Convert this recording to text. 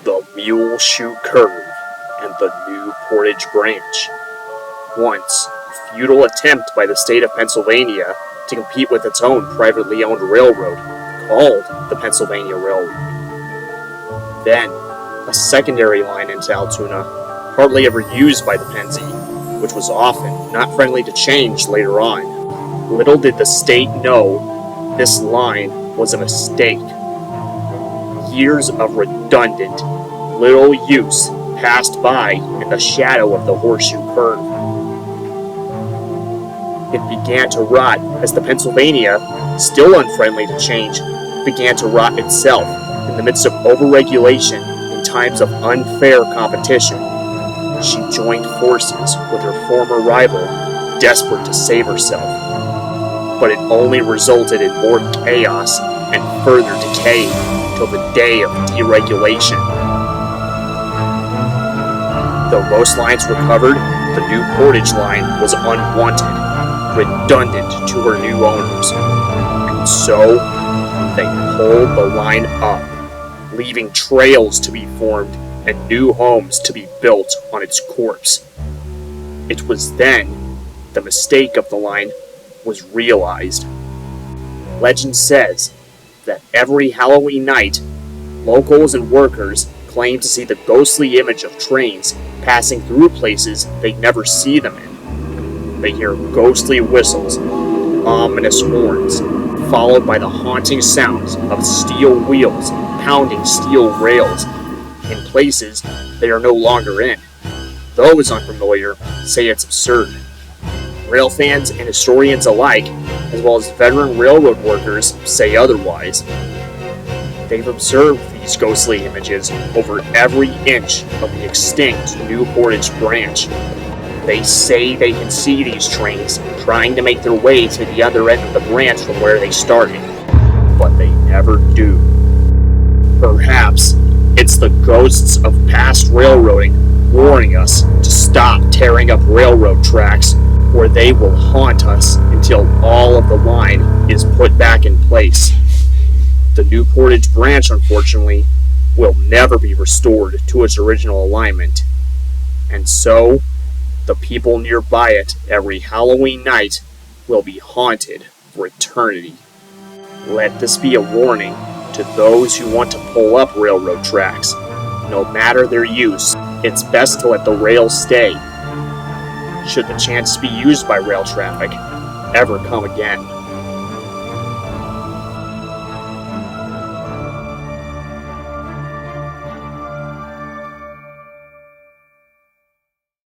The Mule Shoe Curve and the New Portage Branch. Once a futile attempt by the state of Pennsylvania to compete with its own privately owned railroad, called the Pennsylvania Railroad. Then, a secondary line into Altoona, hardly ever used by the Pennsy, which was often not friendly to change later on. Little did the state know this line was a mistake. Years of redundant, little use passed by in the shadow of the horseshoe curve. It began to rot as the Pennsylvania, still unfriendly to change, began to rot itself in the midst of overregulation in times of unfair competition. She joined forces with her former rival, desperate to save herself. But it only resulted in more chaos and further decay till the day of deregulation. Though most lines recovered, the New Portage line was unwanted, redundant to her new owners. And so, they pulled the line up, leaving trails to be formed and new homes to be built on its corpse. It was then the mistake of the line was realized. Legend says that every Halloween night, locals and workers claim to see the ghostly image of trains passing through places they'd never see them in. They hear ghostly whistles, ominous horns, followed by the haunting sounds of steel wheels pounding steel rails in places they are no longer in. Those unfamiliar say it's absurd. Rail fans and historians alike, as well as veteran railroad workers, say otherwise. They've observed these ghostly images over every inch of the extinct New Portage branch. They say they can see these trains trying to make their way to the other end of the branch from where they started, but they never do. Perhaps it's the ghosts of past railroading warning us to stop tearing up railroad tracks, or they will haunt us until all of the line is put back in place. The New Portage branch, unfortunately, will never be restored to its original alignment. And so, the people nearby it every Halloween night will be haunted for eternity. Let this be a warning to those who want to pull up railroad tracks. No matter their use, it's best to let the rails stay, should the chance to be used by rail traffic ever come again.